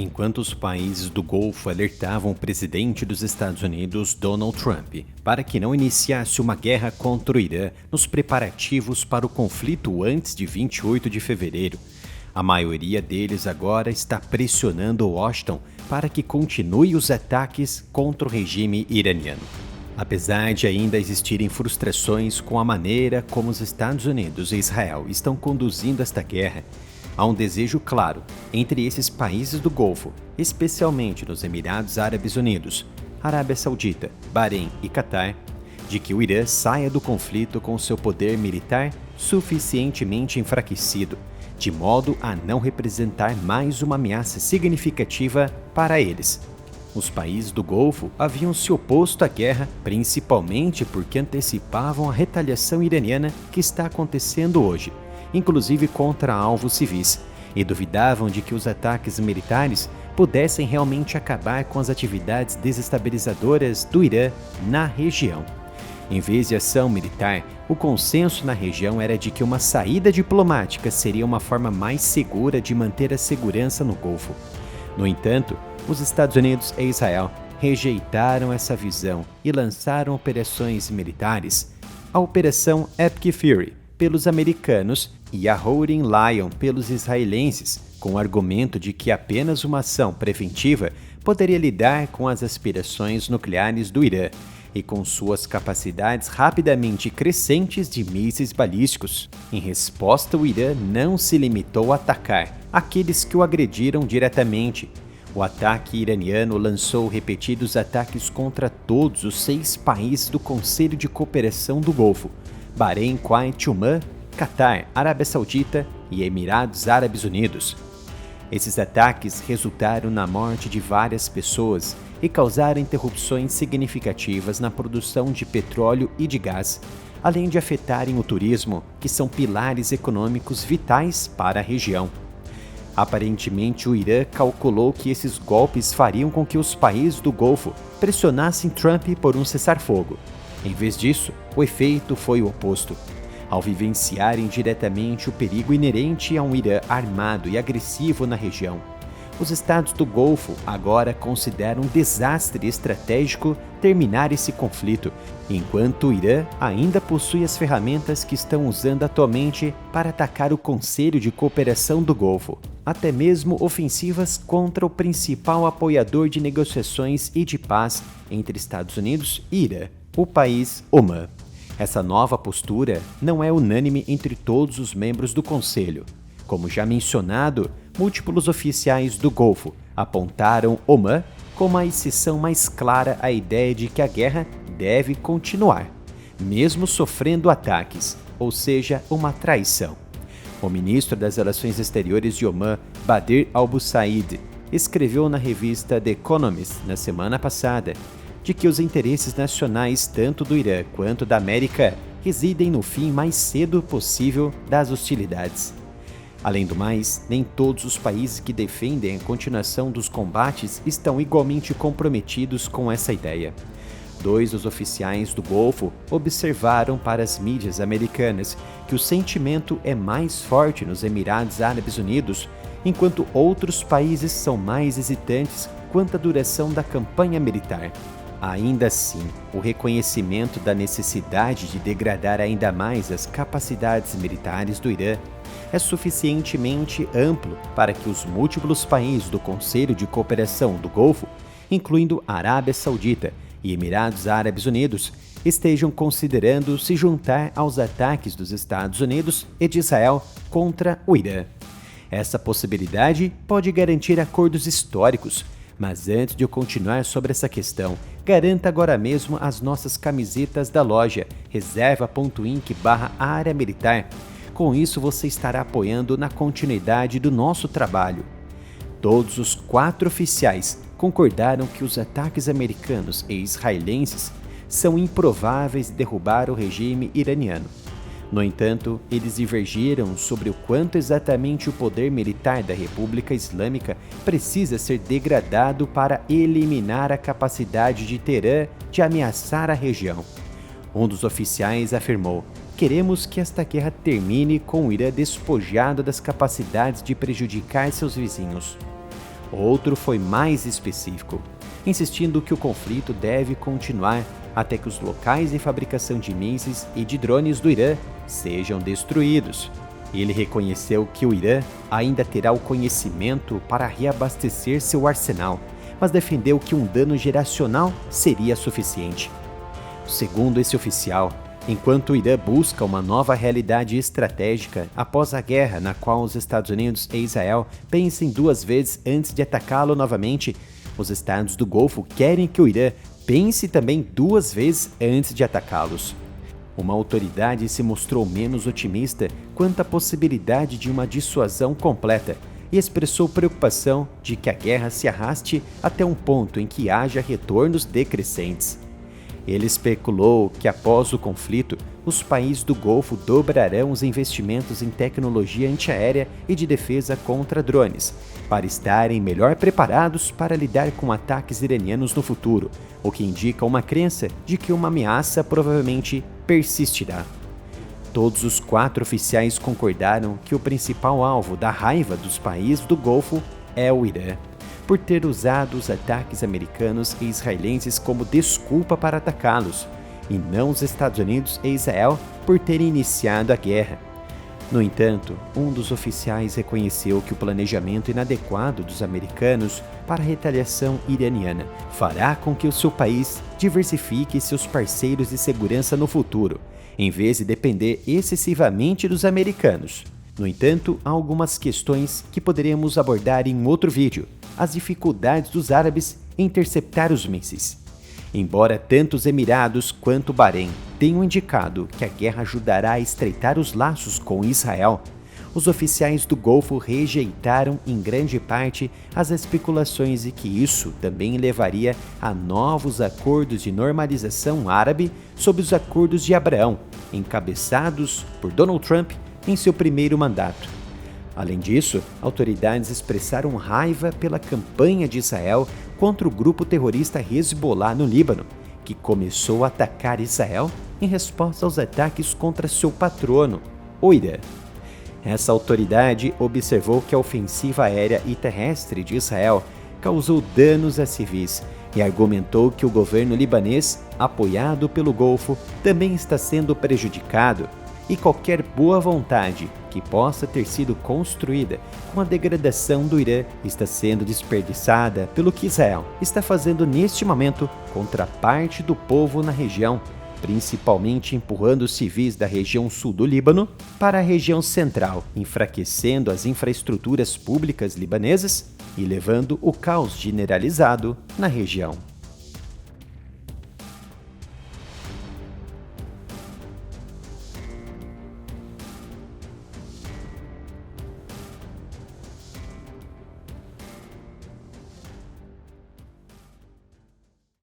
Enquanto os países do Golfo alertavam o presidente dos Estados Unidos, Donald Trump, para que não iniciasse uma guerra contra o Irã nos preparativos para o conflito antes de 28 de fevereiro, a maioria deles agora está pressionando Washington para que continue os ataques contra o regime iraniano. Apesar de ainda existirem frustrações com a maneira como os Estados Unidos e Israel estão conduzindo esta guerra, há um desejo claro entre esses países do Golfo, especialmente nos Emirados Árabes Unidos, Arábia Saudita, Bahrein e Catar, de que o Irã saia do conflito com seu poder militar suficientemente enfraquecido, de modo a não representar mais uma ameaça significativa para eles. Os países do Golfo haviam se oposto à guerra, principalmente porque antecipavam a retaliação iraniana que está acontecendo hoje, inclusive contra alvos civis, e duvidavam de que os ataques militares pudessem realmente acabar com as atividades desestabilizadoras do Irã na região. Em vez de ação militar, o consenso na região era de que uma saída diplomática seria uma forma mais segura de manter a segurança no Golfo. No entanto, os Estados Unidos e Israel rejeitaram essa visão e lançaram operações militares, a Operação Epic Fury pelos americanos e a Roaring Lion pelos israelenses, com o argumento de que apenas uma ação preventiva poderia lidar com as aspirações nucleares do Irã e com suas capacidades rapidamente crescentes de mísseis balísticos. Em resposta, o Irã não se limitou a atacar aqueles que o agrediram diretamente. O ataque iraniano lançou repetidos ataques contra todos os 6 países do Conselho de Cooperação do Golfo: Bahrein, Kuwait, Omã, Catar, Arábia Saudita e Emirados Árabes Unidos. Esses ataques resultaram na morte de várias pessoas e causaram interrupções significativas na produção de petróleo e de gás, além de afetarem o turismo, que são pilares econômicos vitais para a região. Aparentemente, o Irã calculou que esses golpes fariam com que os países do Golfo pressionassem Trump por um cessar-fogo. Em vez disso, o efeito foi o oposto. Ao vivenciarem diretamente o perigo inerente a um Irã armado e agressivo na região, os estados do Golfo agora consideram um desastre estratégico terminar esse conflito, enquanto o Irã ainda possui as ferramentas que estão usando atualmente para atacar o Conselho de Cooperação do Golfo, até mesmo ofensivas contra o principal apoiador de negociações e de paz entre Estados Unidos e Irã, o país Omã. Essa nova postura não é unânime entre todos os membros do Conselho. Como já mencionado, múltiplos oficiais do Golfo apontaram Omã como a exceção mais clara à ideia de que a guerra deve continuar, mesmo sofrendo ataques, ou seja, uma traição. O ministro das Relações Exteriores de Omã, Badr al-Busaid, escreveu na revista The Economist na semana passada de que os interesses nacionais tanto do Irã quanto da América residem no fim mais cedo possível das hostilidades. Além do mais, nem todos os países que defendem a continuação dos combates estão igualmente comprometidos com essa ideia. 2 dos oficiais do Golfo observaram para as mídias americanas que o sentimento é mais forte nos Emirados Árabes Unidos, enquanto outros países são mais hesitantes quanto à duração da campanha militar. Ainda assim, o reconhecimento da necessidade de degradar ainda mais as capacidades militares do Irã é suficientemente amplo para que os múltiplos países do Conselho de Cooperação do Golfo, incluindo Arábia Saudita e Emirados Árabes Unidos, estejam considerando se juntar aos ataques dos Estados Unidos e de Israel contra o Irã. Essa possibilidade pode garantir acordos históricos, mas antes de eu continuar sobre essa questão, garanta agora mesmo as nossas camisetas da loja reserva.inc/área militar. Com isso, você estará apoiando na continuidade do nosso trabalho. Todos os 4 oficiais concordaram que os ataques americanos e israelenses são improváveis de derrubar o regime iraniano. No entanto, eles divergiram sobre o quanto exatamente o poder militar da República Islâmica precisa ser degradado para eliminar a capacidade de Teherã de ameaçar a região. Um dos oficiais afirmou: "Queremos que esta guerra termine com o Irã despojado das capacidades de prejudicar seus vizinhos." Outro foi mais específico, insistindo que o conflito deve continuar até que os locais de fabricação de mísseis e de drones do Irã sejam destruídos. Ele reconheceu que o Irã ainda terá o conhecimento para reabastecer seu arsenal, mas defendeu que um dano geracional seria suficiente. Segundo esse oficial, enquanto o Irã busca uma nova realidade estratégica após a guerra na qual os Estados Unidos e Israel pensem duas vezes antes de atacá-lo novamente, os estados do Golfo querem que o Irã pense também duas vezes antes de atacá-los. Uma autoridade se mostrou menos otimista quanto à possibilidade de uma dissuasão completa e expressou preocupação de que a guerra se arraste até um ponto em que haja retornos decrescentes. Ele especulou que após o conflito, os países do Golfo dobrarão os investimentos em tecnologia antiaérea e de defesa contra drones, para estarem melhor preparados para lidar com ataques iranianos no futuro, o que indica uma crença de que uma ameaça provavelmente persistirá. Todos os 4 oficiais concordaram que o principal alvo da raiva dos países do Golfo é o Irã, por ter usado os ataques americanos e israelenses como desculpa para atacá-los, e não os Estados Unidos e Israel por terem iniciado a guerra. No entanto, um dos oficiais reconheceu que o planejamento inadequado dos americanos para a retaliação iraniana fará com que o seu país diversifique seus parceiros de segurança no futuro, em vez de depender excessivamente dos americanos. No entanto, há algumas questões que poderemos abordar em outro vídeo. As dificuldades dos árabes em interceptar os mísseis. Embora tanto os Emirados quanto o Bahrein tenham indicado que a guerra ajudará a estreitar os laços com Israel, os oficiais do Golfo rejeitaram em grande parte as especulações de que isso também levaria a novos acordos de normalização árabe sob os acordos de Abraão, encabeçados por Donald Trump em seu primeiro mandato. Além disso, autoridades expressaram raiva pela campanha de Israel contra o grupo terrorista Hezbollah no Líbano, que começou a atacar Israel em resposta aos ataques contra seu patrono, o Irã. Essa autoridade observou que a ofensiva aérea e terrestre de Israel causou danos a civis e argumentou que o governo libanês, apoiado pelo Golfo, também está sendo prejudicado, e qualquer boa vontade que possa ter sido construída com a degradação do Irã está sendo desperdiçada pelo que Israel está fazendo neste momento contra parte do povo na região, principalmente empurrando os civis da região sul do Líbano para a região central, enfraquecendo as infraestruturas públicas libanesas e levando o caos generalizado na região.